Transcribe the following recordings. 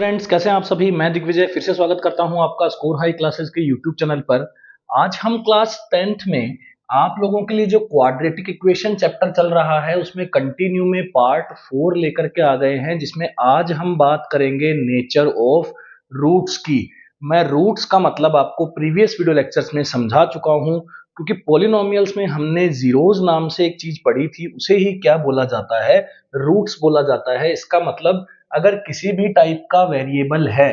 Friends, कैसे हैं आप सभी। मैं दिग्विजय फिर से स्वागत करता हूं आपका स्कोर हाई क्लासेस के यूट्यूब चैनल पर। आज हम क्लास 10th में आप लोगों के लिए जो क्वाड्रेटिक इक्वेशन चैप्टर चल रहा है उसमें कंटिन्यू में पार्ट 4 लेकर के आ गए हैं, जिसमें आज हम बात करेंगे नेचर ऑफ रूट्स की। मैं रूट्स का मतलब आपको प्रीवियस वीडियो लेक्चर्स में समझा चुका हूं, क्योंकि पॉलिनोमियल्स में हमने जीरोज नाम से एक चीज पढ़ी थी, उसे ही क्या बोला जाता है, रूट्स बोला जाता है। इसका मतलब अगर किसी भी टाइप का वेरिएबल है,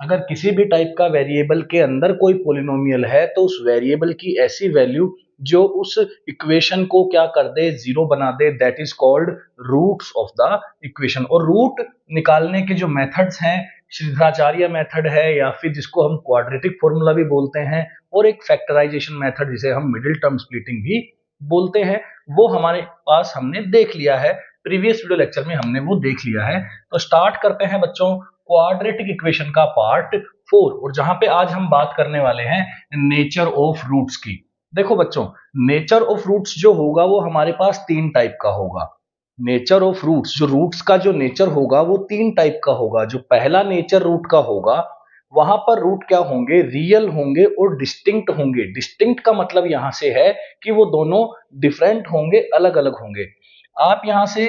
अगर किसी भी टाइप का वेरिएबल के अंदर कोई पॉलिनोमियल है, तो उस वेरिएबल की ऐसी वैल्यू जो उस इक्वेशन को क्या कर दे, जीरो बना दे, that is called roots of the equation. और रूट निकालने के जो मेथड्स हैं, श्रीधराचार्य मेथड है, या फिर जिसको हम क्वाड्रेटिक फॉर्मूला भी बोलते हैं, और एक फैक्टराइजेशन मेथड जिसे हम मिडिल टर्म स्प्लिटिंग भी बोलते हैं, वो हमारे पास हमने देख लिया है। प्रीवियस वीडियो लेक्चर में हमने वो देख लिया है। तो स्टार्ट करते हैं बच्चों क्वाड्रेटिक इक्वेशन का पार्ट 4, और जहां पे आज हम बात करने वाले हैं नेचर ऑफ रूट्स की। देखो बच्चों, नेचर ऑफ रूट्स जो होगा वो हमारे पास तीन टाइप का होगा। नेचर ऑफ रूट्स, जो रूट्स का जो नेचर होगा वो तीन टाइप का होगा। जो पहला नेचर रूट का होगा, वहां पर रूट क्या होंगे, रियल होंगे और डिस्टिंक्ट होंगे। डिस्टिंक्ट का मतलब यहां से है कि वो दोनों डिफरेंट होंगे, अलग अलग होंगे। आप यहां से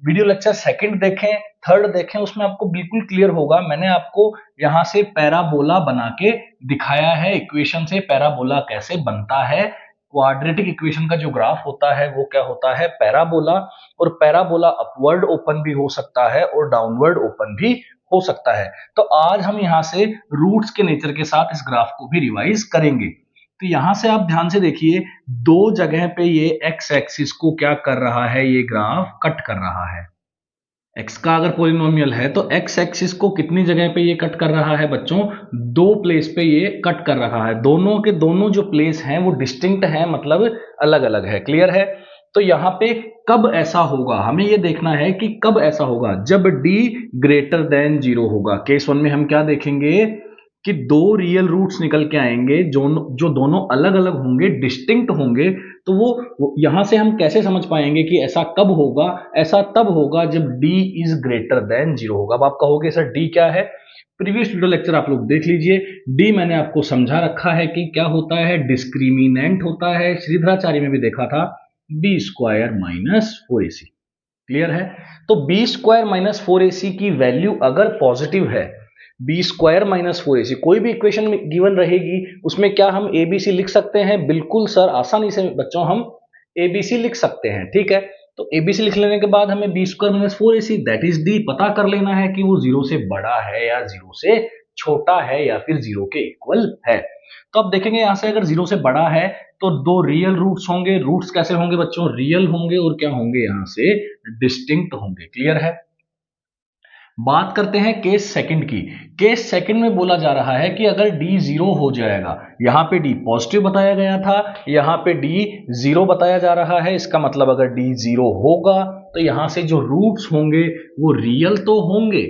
वीडियो लेक्चर सेकंड देखें, थर्ड देखें, उसमें आपको बिल्कुल क्लियर होगा। मैंने आपको यहां से पैराबोला बना के दिखाया है, इक्वेशन से पैराबोला कैसे बनता है। क्वाड्रेटिक इक्वेशन का जो ग्राफ होता है वो क्या होता है, पैराबोला। और पैराबोला अपवर्ड ओपन भी हो सकता है और डाउनवर्ड ओपन भी हो सकता है। तो आज हम यहां से रूट्स के नेचर के साथ इस ग्राफ को भी रिवाइज करेंगे। तो यहां से आप ध्यान से देखिए, दो जगह पे ये एक्स एक्सिस को क्या कर रहा है, ये ग्राफ कट कर रहा है। एक्स का अगर पॉलिनोमियल है तो एक्स एक्सिस को कितनी जगह पे ये कट कर रहा है बच्चों, दो प्लेस पे ये कट कर रहा है। दोनों के दोनों जो प्लेस हैं वो डिस्टिंक्ट हैं, मतलब अलग अलग है। क्लियर है। तो यहां पे कब ऐसा होगा, हमें ये देखना है कि कब ऐसा होगा, जब d ग्रेटर देन 0 होगा। केस 1 में हम क्या देखेंगे कि दो रियल रूट्स निकल के आएंगे जो दोनों अलग अलग होंगे, डिस्टिंक्ट होंगे। तो वो यहां से हम कैसे समझ पाएंगे कि ऐसा कब होगा, ऐसा तब होगा जब d इज ग्रेटर देन 0 होगा। अब आप कहोगे सर d क्या है, प्रीवियस वीडियो लेक्चर आप लोग देख लीजिए। d मैंने आपको समझा रखा है कि क्या होता है, डिस्क्रिमिनेंट होता है। श्रीधराचार्य में भी देखा था, B square minus 4ac। Clear है। तो बी स्क्वायर माइनस 4ac की वैल्यू अगर पॉजिटिव है, बी स्क्वायर माइनस 4ac कोई भी इक्वेशन में गिवन रहेगी, उसमें क्या हम एबीसी लिख सकते हैं? बिल्कुल सर, आसानी से बच्चों हम एबीसी लिख सकते हैं। ठीक है। तो एबीसी लिख लेने के बाद हमें B square minus 4ac that is D पता कर लेना है कि वो जीरो से बड़ा है या जीरो से छोटा है या फिर जीरो के इक्वल है। तो अब देखेंगे यहां से, अगर जीरो से बड़ा है तो दो रियल रूट्स होंगे। रूट्स कैसे होंगे बच्चों, रियल होंगे, और क्या होंगे यहां से, डिस्टिंक्ट होंगे। क्लियर है। बात करते हैं केस सेकंड की। केस सेकंड में बोला जा रहा है कि अगर d जीरो हो जाएगा, यहां पे d पॉजिटिव बताया गया था, यहां पे d जीरो बताया जा रहा है। इसका मतलब अगर d जीरो होगा तो यहां से जो रूट्स होंगे वो रियल तो होंगे,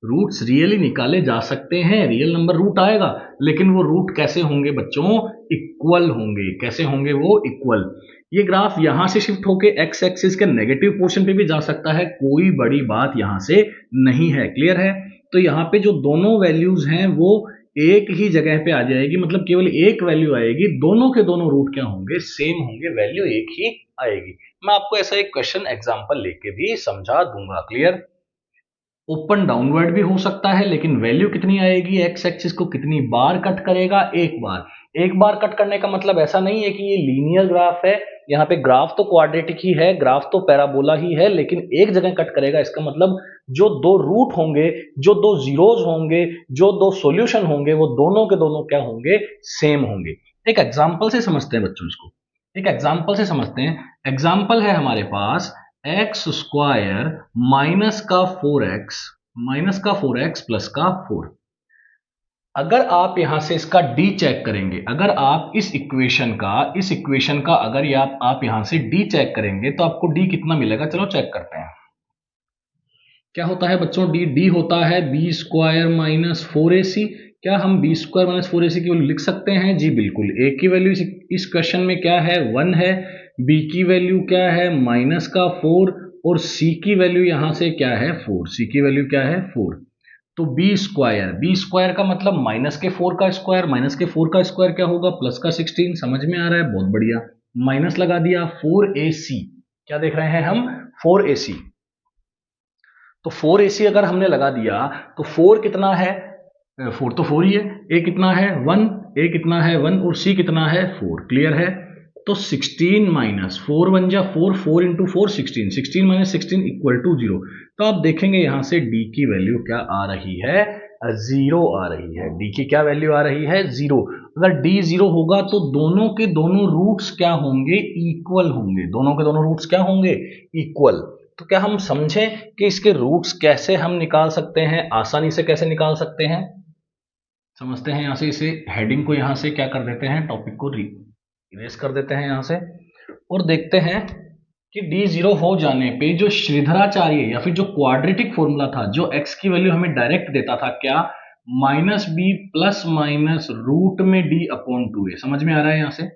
रूट्स रियली निकाले जा सकते हैं, रियल नंबर रूट आएगा, लेकिन वो रूट कैसे होंगे बच्चों, इक्वल होंगे। कैसे होंगे वो, इक्वल। ये ग्राफ यहां से शिफ्ट होके एक्स एक्सिस के नेगेटिव पोर्शन पे भी जा सकता है, कोई बड़ी बात यहां से नहीं है। क्लियर है। तो यहाँ पे जो दोनों वैल्यूज हैं वो एक ही जगह पे आ जाएगी, मतलब केवल एक वैल्यू आएगी, दोनों के दोनों रूट क्या होंगे, सेम होंगे, वैल्यू एक ही आएगी। मैं आपको ऐसा एक क्वेश्चन एग्जांपल लेके भी समझा दूंगा। क्लियर। ओपन डाउनवर्ड भी हो सकता है, लेकिन वैल्यू कितनी आएगी, एक्स एक्सिस को कितनी बार कट करेगा, एक बार। एक बार कट करने का मतलब ऐसा नहीं है कि ये लीनियर ग्राफ है, यहाँ पे ग्राफ तो क्वाड्रेटिक ही है, ग्राफ तो पैराबोला ही है, लेकिन एक जगह कट करेगा। इसका मतलब जो दो रूट होंगे, जो दो जीरोज होंगे, जो दो सॉल्यूशन होंगे, वो दोनों के दोनों क्या होंगे, सेम होंगे। एक एग्जांपल से समझते हैं बच्चों इसको, एक एग्जांपल से समझते हैं। एग्जांपल है हमारे पास एक्स स्क्वायर माइनस का 4x प्लस का 4। अगर आप यहां से इसका d चेक करेंगे, अगर आप इस इक्वेशन का अगर आप यहां से d चेक करेंगे तो आपको d कितना मिलेगा, चलो चेक करते हैं। क्या होता है बच्चों, d होता है बी स्क्वायर माइनस 4ac। क्या हम बी स्क्वायर माइनस 4ac की वैल्यू लिख सकते हैं? जी बिल्कुल। a की वैल्यू इस क्वेश्चन में क्या है, 1 है। b की वैल्यू क्या है, माइनस का 4, और c की वैल्यू यहां से क्या है, 4। c की वैल्यू क्या है, 4। तो बी स्क्वायर का मतलब माइनस के 4 का स्क्वायर, माइनस के 4 का स्क्वायर क्या होगा, प्लस का 16, समझ में आ रहा है, बहुत बढ़िया। माइनस लगा दिया, 4ac, क्या देख रहे हैं हम, 4ac। तो 4ac अगर हमने लगा दिया तो 4 कितना है, 4 तो 4 ही है, ए कितना है 1, ए कितना है 1 और सी कितना है 4, क्लियर है। तो 16 माइनस 4 बन जा 4, 4 इंटू 4 16, 16 माइनस 16 इक्वल टू 0। तो आप देखेंगे यहां से डी की वैल्यू क्या आ रही है, 0 आ रही है। डी की क्या वैल्यू आ रही है, 0। अगर डी 0 होगा तो दोनों के दोनों रूट्स क्या होंगे, इक्वल होंगे। दोनों के दोनों रूट्स क्या होंगे, इक्वल। तो क्या हम समझें कि इसके रूट्स कैसे हम निकाल सकते हैं, आसानी से कैसे निकाल सकते हैं, समझते हैं। यहां से इसे हेडिंग को यहां से क्या कर देते हैं, टॉपिक को इरेज कर देते हैं यहां से, और देखते हैं कि डी 0 हो जाने पे जो श्रीधराचार्य या फिर जो क्वाड्रेटिक फॉर्मूला था, जो x की वैल्यू हमें डायरेक्ट देता था, क्या, minus B plus minus root में डी अपॉन 2a। समझ में आ रहा है, यहां से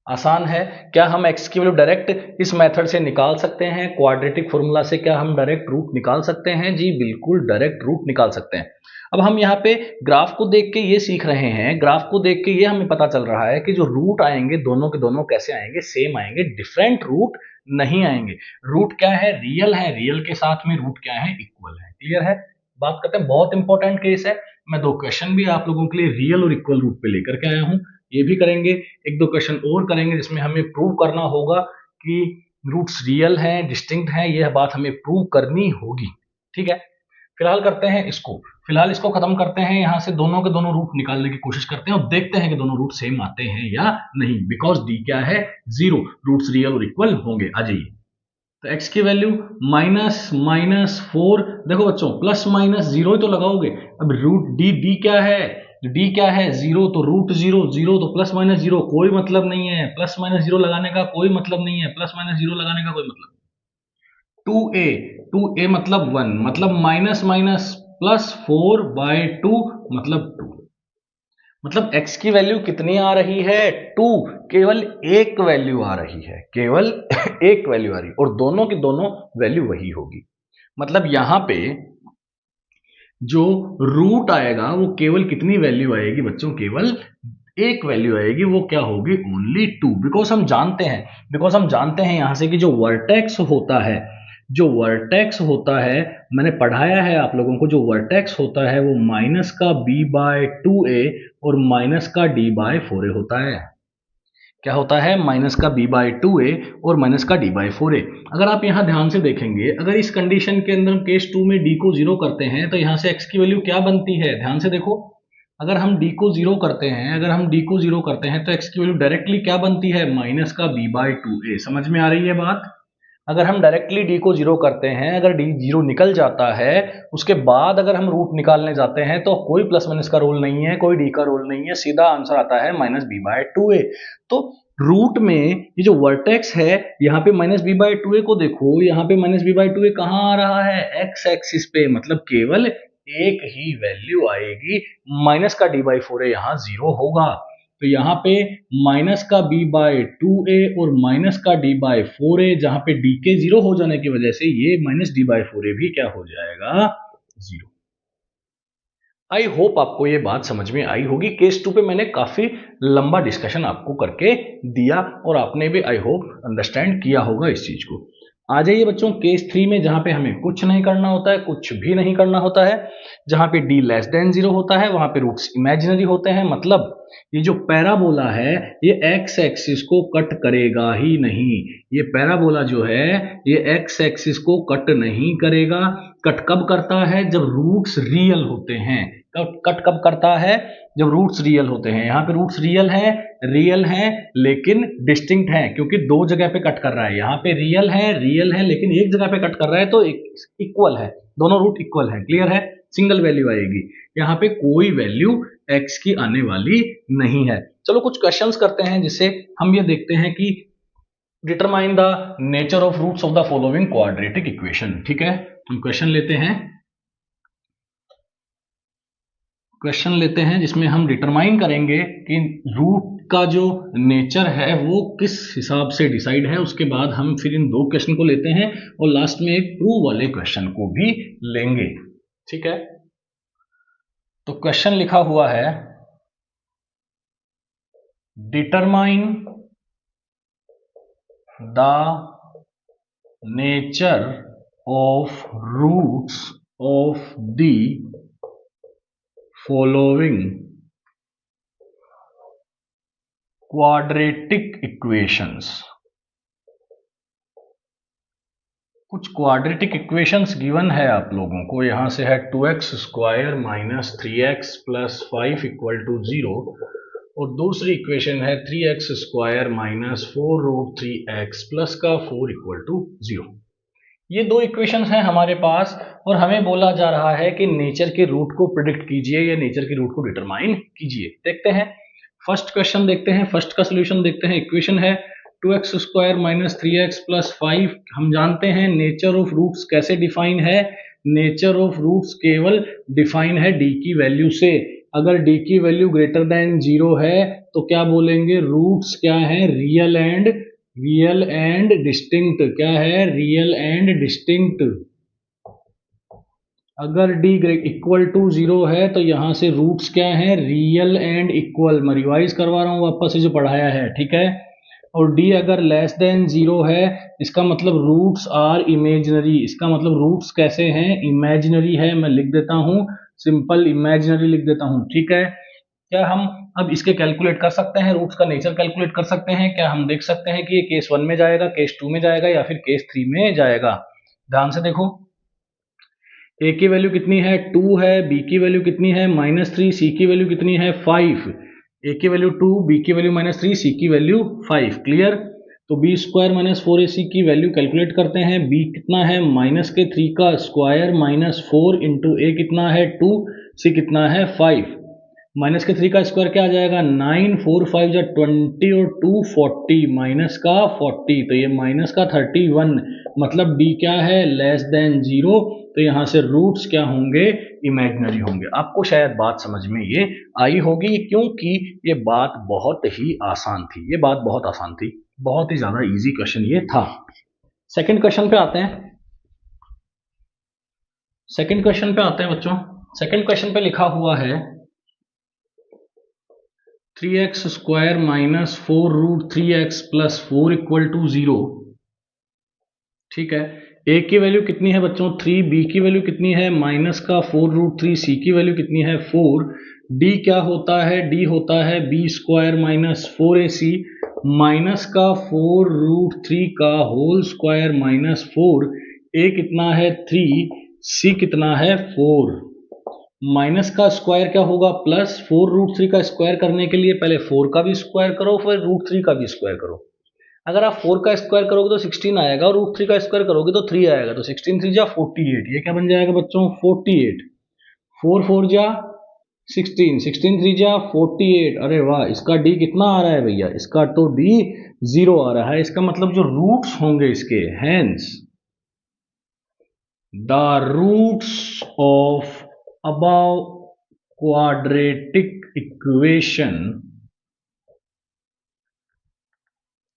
आसान है। क्या हम x की वैल्यू डायरेक्ट इस मेथड से निकाल सकते हैं, क्वाड्रेटिक फॉर्मूला से क्या हम डायरेक्ट रूट निकाल सकते हैं, जी बिल्कुल डायरेक्ट रूट निकाल सकते हैं। अब हम यहाँ पे ग्राफ को देख के ये सीख रहे हैं, ग्राफ को देख के ये हमें पता चल रहा है कि जो रूट आएंगे दोनों के दोनों कैसे आएंगे, सेम आएंगे, डिफरेंट रूट नहीं आएंगे। रूट क्या है, रियल है, रियल के साथ में रूट क्या है, इक्वल है, क्लियर है। बात करते हैं, बहुत इंपॉर्टेंट केस है। मैं 2 क्वेश्चन भी आप लोगों के लिए रियल और इक्वल रूट पे लेकर के आया हूं, ये भी करेंगे। 1-2 क्वेश्चन और करेंगे जिसमें हमें प्रूव करना होगा कि रूट्स रियल हैं, डिस्टिंक्ट हैं, यह बात हमें प्रूव करनी होगी, ठीक है। फिलहाल करते हैं इसको, फिलहाल इसको खत्म करते हैं, यहां से दोनों के दोनों रूट निकालने की कोशिश करते हैं और देखते हैं कि दोनों रूट सेम आते हैं या नहीं, बिकॉज डी क्या है 0, रूट्स रियल और इक्वल होंगे। आ जाइए, तो x की वैल्यू माइनस माइनस 4, देखो बच्चों प्लस माइनस 0 ही तो लगाओगे। अब रूट डी क्या है, डी क्या है 0, तो रूट 0, 0 तो प्लस माइनस 0 कोई मतलब नहीं है, प्लस माइनस 0 लगाने का कोई मतलब नहीं है, प्लस माइनस 0 लगाने का कोई मतलब। 2a मतलब 1, मतलब माइनस माइनस प्लस 4/2 मतलब 2, मतलब x की वैल्यू कितनी आ रही है 2, केवल एक वैल्यू आ रही है, केवल एक वैल्यू आ रही है, और दोनों की दोनों वैल्यू वही होगी। मतलब यहां पे जो रूट आएगा वो केवल कितनी वैल्यू आएगी बच्चों, केवल एक वैल्यू आएगी, वो क्या होगी, ओनली 2। बिकॉज हम जानते हैं यहां से कि जो वर्टेक्स होता है, जो वर्टेक्स होता है, मैंने पढ़ाया है आप लोगों को, जो वर्टेक्स होता है वो माइनस का b/2a और माइनस का d/4a होता है। क्या होता है, माइनस का b/2a और माइनस का d/4a। अगर आप यहां ध्यान से देखेंगे, अगर इस कंडीशन के अंदर हम केस 2 में d को 0 करते हैं तो यहां से x की वैल्यू क्या बनती है, ध्यान से देखो। अगर हम d को 0 करते हैं, अगर हम d को 0 करते हैं तो x की वैल्यू डायरेक्टली क्या बनती है, माइनस का b/2a। समझ में आ रही है बात। अगर हम डायरेक्टली d को 0 करते हैं, अगर d 0 निकल जाता है, उसके बाद अगर हम रूट निकालने जाते हैं तो कोई प्लस माइनस का रोल नहीं है, कोई d का रोल नहीं है, सीधा आंसर आता है माइनस b/2a। तो रूट में ये जो वर्टेक्स है, यहाँ पे माइनस b/2a को देखो, यहाँ पे माइनस b/2a कहाँ आ रहा है, x एक्सिस पे, मतलब केवल एक ही वैल्यू आएगी, माइनस का d/4a यहाँ 0 होगा। तो यहाँ पे माइनस का b/2a और माइनस का d/4a, जहां पे d के 0 हो जाने की वजह से ये माइनस d/4a भी क्या हो जाएगा, 0। आई होप आपको ये बात समझ में आई होगी। केस 2 पे मैंने काफी लंबा डिस्कशन आपको करके दिया और आपने भी आई होप अंडरस्टैंड किया होगा इस चीज को। आ जाइए बच्चों केस 3 में, जहां पे हमें कुछ नहीं करना होता है, कुछ भी नहीं करना होता है। जहां पे d लेस देन 0 होता है वहां पे रूट्स इमेजिनरी होते हैं, मतलब ये जो पैराबोला है ये x एक्सिस को कट करेगा ही नहीं। ये पैराबोला जो है ये x एक्सिस को कट नहीं करेगा। कट कब करता है, जब रूट्स रियल होते हैं। कट कब करता है, जब रूट्स रियल होते हैं। यहाँ पे रूट्स रियल हैं लेकिन डिस्टिंक्ट हैं, क्योंकि दो जगह पे कट कर रहा है। यहाँ पे रियल है लेकिन एक जगह पे कट कर रहा है, तो इक्वल है, दोनों रूट इक्वल है, क्लियर है। सिंगल वैल्यू आएगी, यहाँ पे कोई वैल्यू x की आने वाली नहीं है। चलो कुछ क्वेश्चंस करते हैं जिससे हम ये देखते हैं कि determine the nature of roots of the following quadratic equation. ठीक है, हम क्वेश्चन लेते हैं जिसमें हम डिटरमाइन करेंगे कि रूट का जो नेचर है वो किस हिसाब से डिसाइड है। उसके बाद हम फिर इन 2 क्वेश्चन को लेते हैं और लास्ट में एक प्रूव वाले क्वेश्चन को भी लेंगे। ठीक है, तो क्वेश्चन लिखा हुआ है determine the nature of roots of the following quadratic equations. कुछ क्वाड्रेटिक इक्वेशंस गिवन है आप लोगों को, यहां से है 2x square minus 3x plus 5 equal to 0, और दूसरी इक्वेशन है 3x square minus 4 root 3x plus का 4 इक्वल टू 0। ये दो इक्वेशंस हैं हमारे पास, और हमें बोला जा रहा है कि नेचर के रूट को प्रिडिक्ट कीजिए या नेचर के रूट को डिटरमाइन कीजिए। देखते हैं फर्स्ट क्वेश्चन, देखते हैं फर्स्ट का सोल्यूशन देखते हैं। इक्वेशन है 2x square minus 3x plus 5। हम जानते हैं नेचर ऑफ रूट्स कैसे डिफाइन है, नेचर ऑफ रूट्स केवल डिफाइन है d की वैल्यू से। अगर d की वैल्यू ग्रेटर देन 0 है तो क्या बोलेंगे, रूट्स क्या है, रियल एंड डिस्टिंक्ट। क्या है, रियल एंड डिस्टिंक्ट। अगर d इक्वल टू 0 है तो यहां से रूट्स क्या है, रियल एंड इक्वल। मैं रिवाइज करवा रहा हूं वापस से जो पढ़ाया है, ठीक है। और d अगर लेस देन 0 है, इसका मतलब रूट्स आर इमेजिनरी। इसका मतलब रूट्स कैसे हैं, इमेजिनरी है। मैं लिख देता हूं, सिंपल इमेजिनरी लिख देता हूं, ठीक है। क्या हम अब इसके कैलकुलेट कर सकते हैं, रूट्स का नेचर कैलकुलेट कर सकते हैं? क्या हम देख सकते हैं कि ये केस 1 में जाएगा, केस 2 में जाएगा या फिर केस 3 में जाएगा? ध्यान से देखो, a की वैल्यू कितनी है, 2 है, b की वैल्यू कितनी है, -3, c की वैल्यू कितनी है, 5। a की वैल्यू 2, b की वैल्यू -3, c की वैल्यू 5। क्लियर? तो b स्क्वायर माइनस 4ac की वैल्यू कैलकुलेट करते हैं। b कितना है, -3 का स्क्वायर माइनस 4 इंटू a कितना है 2, c कितना है 5। -3 का स्क्वायर क्या आ जाएगा, 9, 4 5 जा 20 और 2 40, माइनस का 40, तो ये माइनस का 31। मतलब d क्या है, लेस देन 0। तो यहां से रूट्स क्या होंगे, इमेजिनरी होंगे। आपको शायद बात समझ में ये आई होगी, क्योंकि ये बात बहुत ही आसान थी। ये बात बहुत आसान थी, बहुत ही ज्यादा इजी क्वेश्चन ये था। सेकंड क्वेश्चन पे आते हैं। सेकंड क्वेश्चन पे आते हैं बच्चों। सेकंड क्वेश्चन पे लिखा हुआ है 3x square minus 4 root 3x plus 4 equal to 0। ठीक है, a की वैल्यू कितनी है बच्चों, 3, b की वैल्यू कितनी है, माइनस का 4 रूट 3, c की वैल्यू कितनी है 4। d क्या होता है, d होता है b square minus 4ac minus का 4 रूट 3 का होल स्क्वायर माइनस 4। a कितना है 3, c कितना है 4। माइनस का स्क्वायर क्या होगा, प्लस 4 रूट 3 का स्क्वायर करने के लिए पहले 4 का भी स्क्वायर करो, फिर रूट 3 का भी स्क्वायर करो। अगर आप 4 का स्क्वायर करोगे तो 16 आएगा, और रूट 3 का स्क्वायर करोगे तो 3 आएगा। तो 16 3 जा 48, ये क्या बन जाएगा बच्चों, 48। 4 4 जा 16, 16 3 जा 48। अरे वाह, इसका डी कितना आ रहा है भैया, इसका तो डी 0 आ रहा है। इसका मतलब जो रूट्स होंगे इसके, hence the roots of above quadratic equation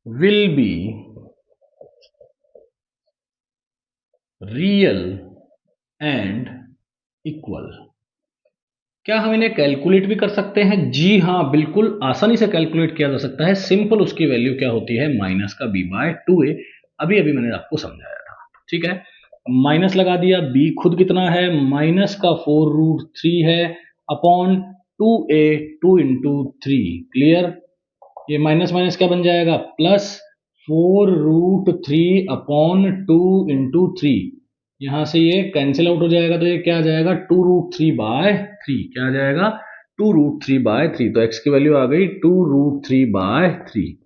will be real and equal। क्या हम इन्हें कैलकुलेट भी कर सकते हैं? जी हाँ, बिल्कुल आसानी से कैलकुलेट किया जा सकता है। सिंपल उसकी वैल्यू क्या होती है, माइनस का b/2a। अभी अभी मैंने आपको समझाया था, ठीक है। माइनस लगा दिया, b खुद कितना है, माइनस का 4 रूट 3 है अपॉन 2a, 2 इंटू 3। क्लियर? ये माइनस माइनस क्या बन जाएगा, प्लस 4 रूट 3 अपॉन 2 इंटू 3। यहां से ये कैंसिल आउट हो जाएगा, तो ये क्या आ जाएगा, 2 रूट 3/3। क्या आ जाएगा, 2 रूट 3/3। तो x की वैल्यू आ गई 2 रूट 3/3।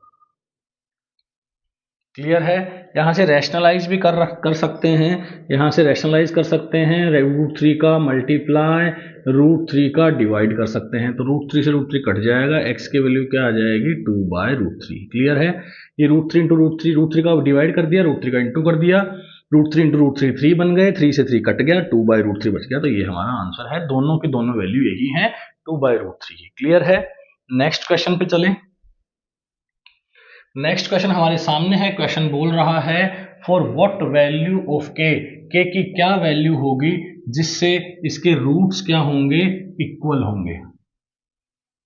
क्लियर है? यहां से रैशनलाइज भी कर सकते हैं, यहां से रैशनलाइज कर सकते हैं। रूट 3 का मल्टीप्लाई रूट 3 का डिवाइड कर सकते हैं। तो रूट 3 से रूट 3 कट जाएगा, x की वैल्यू क्या आ जाएगी, 2/√3। क्लियर है? ये रूट 3 इंटू रूट थ्री का डिवाइड कर दिया, रूट 3 का इंटू कर दिया, रूट 3 इंटू रूट 3 3 बन गए, 3 से 3 कट गया, 2/√3 बच गया। तो ये हमारा आंसर है, दोनों की दोनों वैल्यू यही है, 2/√3। क्लियर है? नेक्स्ट क्वेश्चन पे चलें। नेक्स्ट क्वेश्चन हमारे सामने है। क्वेश्चन बोल रहा है फॉर व्हाट वैल्यू ऑफ के की क्या वैल्यू होगी जिससे इसके रूट्स क्या होंगे, इक्वल होंगे।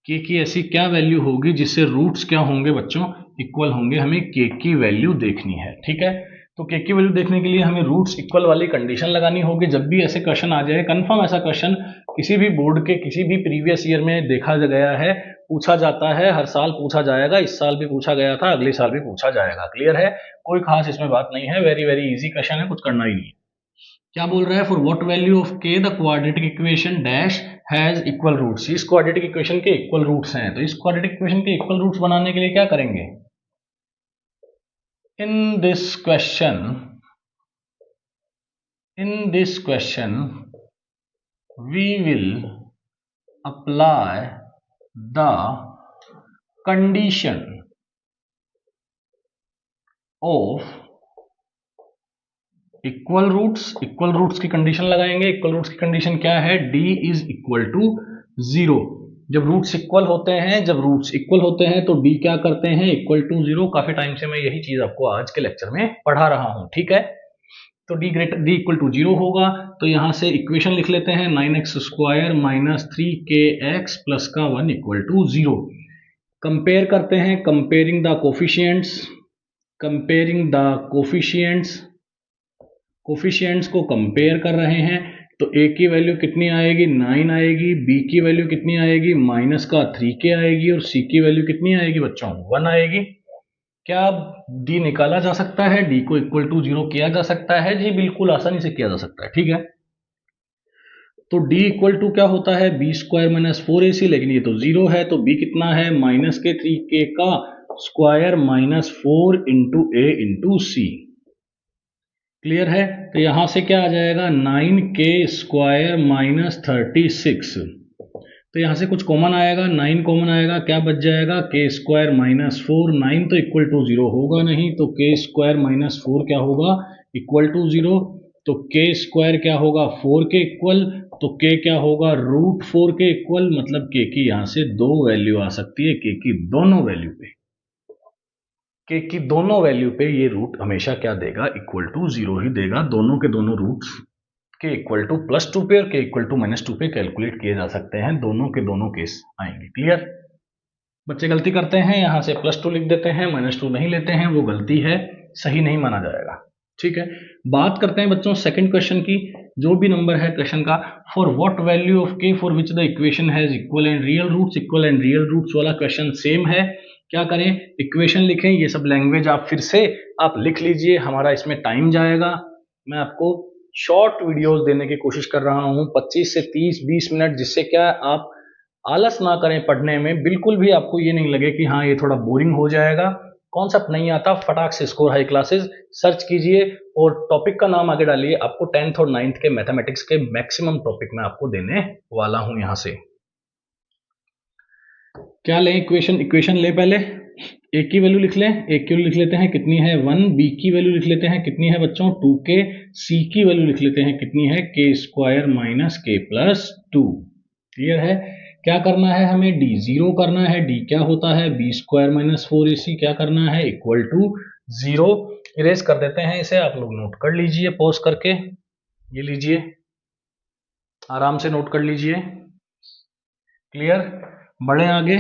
के की ऐसी क्या वैल्यू होगी जिससे रूट्स क्या होंगे बच्चों, इक्वल होंगे। हमें के की वैल्यू देखनी है, ठीक है। तो के की वैल्यू देखने के लिए हमें रूट्स इक्वल वाली कंडीशन लगानी होगी। जब भी ऐसे क्वेश्चन आ जाए, कंफर्म ऐसा क्वेश्चन किसी भी बोर्ड के किसी भी प्रीवियस ईयर में देखा गया है, पूछा जाता है, हर साल पूछा जाएगा, इस साल भी पूछा गया था, अगले साल भी पूछा जाएगा। क्लियर है, कोई खास इसमें बात नहीं है, वेरी वेरी इजी क्वेश्चन है, कुछ करना ही नहीं है। क्या बोल रहा है, for what value of K the quadratic equation dash has equal roots. इस क्वाड्रेटिक इक्वेशन के इक्वल रूट्स हैं, तो इस क्वाड्रेटिक इक्वेशन के इक्वल रूट्स बनाने के लिए क्या करेंगे, in this question we will apply the condition of equal roots की कंडीशन लगाएंगे। इक्वल रूट्स की कंडीशन क्या है, d इज इक्वल टू 0। जब रूट्स इक्वल होते हैं तो d क्या करते हैं, इक्वल टू 0। काफी टाइम से मैं यही चीज आपको आज के लेक्चर में पढ़ा रहा हूं, ठीक है। तो d इक्वल टू 0 होगा, तो यहां से इक्वेशन लिख लेते हैं 9x square minus 3kx plus का 1 इक्वल टू 0। कंपेयर करते हैं, कंपेयरिंग द कोफिशिएंट्स को कंपेयर कर रहे हैं। तो a की वैल्यू कितनी आएगी, 9 आएगी, b की वैल्यू कितनी आएगी, माइनस का 3k आएगी, और c की वैल्यू कितनी आएगी बच्चों, 1 आएगी। क्या d निकाला जा सकता है, d को इक्वल टू 0 किया जा सकता है, जी बिल्कुल आसानी से किया जा सकता है, ठीक है। तो d इक्वल टू क्या होता है, बी स्क्वायर माइनस 4ac, लेकिन ये तो 0 है, तो b कितना है, माइनस के 3k का square minus 4 into a into C. Clear है, तो यहां से क्या आ जाएगा, 9k स्क्वायर माइनस 36। तो यहां से कुछ कॉमन आएगा, 9 कॉमन आएगा, क्या बच जाएगा, k स्क्वायर माइनस 4। 9 तो इक्वल टू 0 होगा नहीं, तो k स्क्वायर माइनस 4 क्या होगा, इक्वल टू 0। तो k स्क्वायर क्या होगा, 4 के इक्वल, तो k क्या होगा, रूट 4 के इक्वल। मतलब k की यहां से दो वैल्यू आ सकती है, k की दोनों वैल्यू पे ये रूट हमेशा क्या देगा, इक्वल टू 0 ही देगा। दोनों के दोनों रूट्स के इक्वल टू +2 पे और के इक्वल टू -2 पे कैलकुलेट किए जा सकते हैं, दोनों के दोनों केस आएंगे। क्लियर, बच्चे गलती करते हैं, यहां से +2 लिख देते हैं, -2 नहीं लेते हैं, वो गलती है, सही नहीं माना जाएगा, ठीक है। बात करते हैं बच्चों सेकंड क्वेश्चन की, जो भी नंबर है क्वेश्चन का, for what value of k for which the equation has equal and real roots वाला क्वेश्चन सेम है। क्या करें, इक्वेशन लिखें, ये सब लैंग्वेज आप फिर से आप लिख लीजिए, हमारा इसमें टाइम जाएगा। मैं आपको शॉर्ट वीडियोस देने की कोशिश कर रहा हूं, 25 से 30-20 मिनट, जिससे क्या आप आलस ना करें पढ़ने में, बिल्कुल भी आपको ये नहीं लगे कि हाँ ये थोड़ा बोरिंग हो जाएगा। कॉन्सेप्ट नहीं आता, फटाक से स्कोर हाई क्लासेस सर्च कीजिए और टॉपिक का नाम आगे डालिए। आपको 10th और 9th के मैथमेटिक्स के मैक्सिमम टॉपिक मैं आपको देने वाला हूं। यहां से क्या लें, इक्वेशन ले, पहले a की वैल्यू लिख लें, a की वैल्यू लिख लेते हैं कितनी है 1, b की वैल्यू लिख लेते हैं कितनी है बच्चों 2k, c की वैल्यू लिख लेते हैं कितनी है k square minus k plus 2। Clear है, क्या करना है हमें, d 0 करना है, d क्या होता है, b स्क्वायर माइनस 4ac, क्या करना है, इक्वल टू 0। इरेज कर देते हैं इसे, आप लोग नोट कर लीजिए पॉज करके, ये लीजिए आराम से नोट कर लीजिए। क्लियर, बढ़े आगे,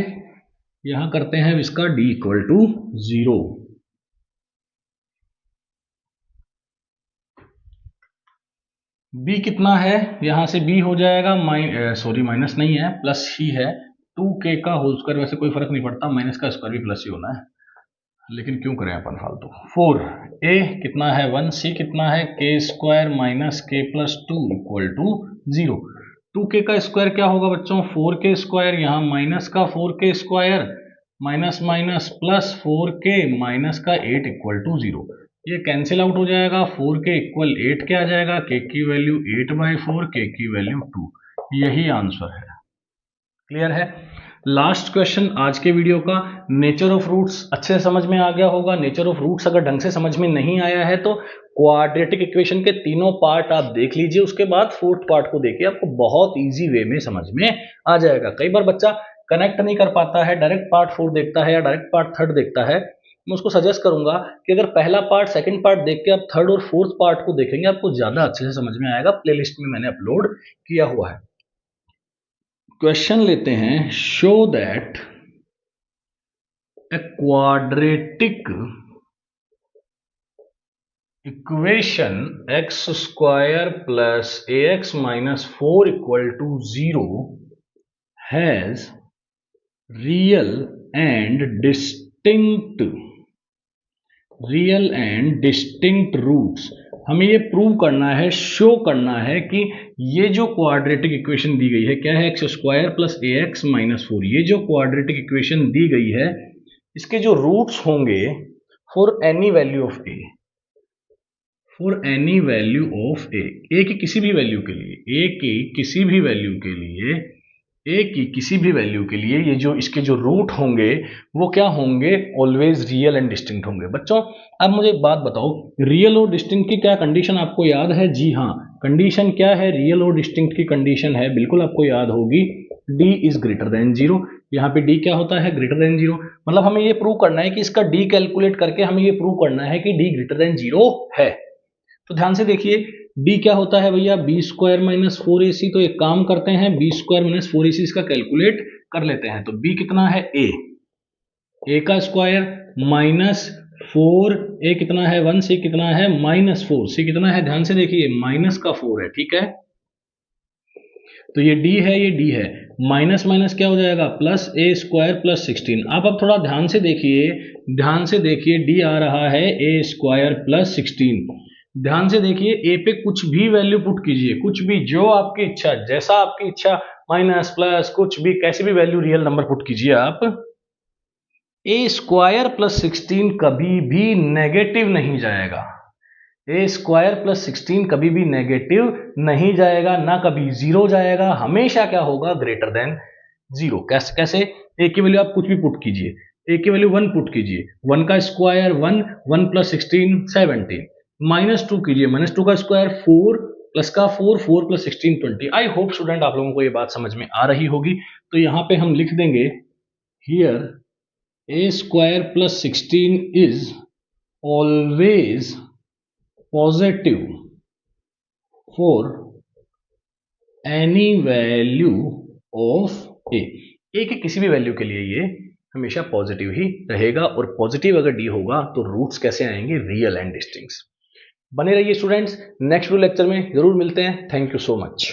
यहां करते हैं इसका d इक्वल टू 0। b कितना है, यहां से b हो जाएगा माइनस नहीं है, प्लस ही है, 2k का होल स्क्वायर, वैसे कोई फर्क नहीं पड़ता, माइनस का स्क्वायर भी प्लस ही होना है, लेकिन क्यों करें अपन फालतू। 4, a कितना है 1, c कितना है k square minus k plus 2 equal to 0। 2k का स्क्वायर क्या होगा बच्चों, 4k स्क्वायर, यहाँ माइनस का 4k square, minus minus plus 4k minus का 8 इक्वल टू 0। ये कैंसिल आउट हो जाएगा, 4k इक्वल 8 क्या आ जाएगा, k की वैल्यू 8/4, k की वैल्यू 2, यही आंसर है। क्लियर है, लास्ट क्वेश्चन आज के वीडियो का, नेचर ऑफ रूट्स अच्छे से समझ में आ गया होगा। नेचर ऑफ रूट्स अगर ढंग से समझ में नहीं आया है तो क्वाड्रेटिक इक्वेशन के तीनों पार्ट आप देख लीजिए, उसके बाद फोर्थ पार्ट को देखिए, आपको बहुत इजी वे में समझ में आ जाएगा। कई बार बच्चा कनेक्ट नहीं कर पाता है, डायरेक्ट पार्ट 4 देखता है या डायरेक्ट पार्ट 3rd देखता है, मैं उसको सजेस्ट करूंगा कि अगर पहला पार्ट सेकंड पार्ट देख के आप थर्ड और फोर्थ पार्ट को देखेंगे आपको ज्यादा अच्छे से समझ में आएगा। प्लेलिस्ट में मैंने अपलोड किया हुआ है। क्वेश्चन लेते हैं, show that a quadratic equation x square plus ax minus 4 equal to 0 has real and distinct roots. हमें ये प्रूव करना है, शो करना है कि ये जो क्वाड्रेटिक इक्वेशन दी गई है, क्या है, एक्स स्क्वायर प्लस ए एक्स माइनस 4, ये जो क्वाड्रेटिक इक्वेशन दी गई है इसके जो रूट्स होंगे for any value of a, for any value of a की किसी भी वैल्यू के लिए, ए की किसी भी वैल्यू के लिए, ए की किसी भी वैल्यू के लिए ये जो इसके जो रूट होंगे वो क्या होंगे, ऑलवेज रियल एंड डिस्टिंक्ट होंगे। बच्चों अब मुझे एक बात बताओ, रियल और डिस्टिंक्ट की क्या कंडीशन आपको याद है? जी हाँ, कंडीशन क्या है? रियल और डिस्टिंक्ट की कंडीशन है, बिल्कुल आपको याद होगी, d इज ग्रेटर देन 0। यहाँ पे d क्या होता है? Greater than 0। मतलब हमें ये प्रूव करना है कि इसका d कैलकुलेट करके हमें ये प्रूव करना है कि d ग्रेटर देन 0 है। तो ध्यान से देखिए, b क्या होता है भैया? B square minus 4ac। तो एक काम करते हैं, बी स्क्वायर माइनस 4ac इसका कैलकुलेट कर लेते हैं। तो b कितना है? a का स्क्वायर माइनस 4, a कितना है? 1, c कितना है? माइनस 4, c कितना है? ध्यान से देखिए, माइनस का 4 है, ठीक है। तो ये d है, ये d है, माइनस माइनस क्या हो जाएगा? Plus a square plus 16। अब थोड़ा ध्यान से देखिए, ध्यान से देखिए, d आ रहा है a स्क्वायर प्लस 16। ध्यान से देखिए, ए पे कुछ भी वैल्यू पुट कीजिए, कुछ भी, जो आपकी इच्छा, जैसा आपकी इच्छा, माइनस प्लस कुछ भी, कैसे भी वैल्यू रियल नंबर पुट कीजिए आप। ए स्क्वायर प्लस 16 कभी भी नेगेटिव नहीं जाएगा, ए स्क्वायर प्लस 16 कभी भी नेगेटिव नहीं जाएगा, ना कभी जीरो जाएगा, हमेशा क्या होगा? Greater than 0। कैसे? ए की वैल्यू आप कुछ भी पुट कीजिए, ए की वैल्यू 1 पुट कीजिए, 1 का स्क्वायर 1, 1 प्लस 16 17, माइनस 2 कीजिए, माइनस 2 का स्क्वायर 4, प्लस का 4, 4 प्लस 16 20। आई होप स्टूडेंट आप लोगों को ये बात समझ में आ रही होगी। तो यहाँ पे हम लिख देंगे, here a square plus 16 is always positive for any value of a. A की किसी भी वैल्यू के लिए ये हमेशा पॉजिटिव ही रहेगा, और पॉजिटिव अगर डी होगा तो रूट्स कैसे आएंगे? Real and distinct. बने रहिए स्टूडेंट्स, नेक्स्ट लेक्चर में जरूर मिलते हैं। Thank you so much.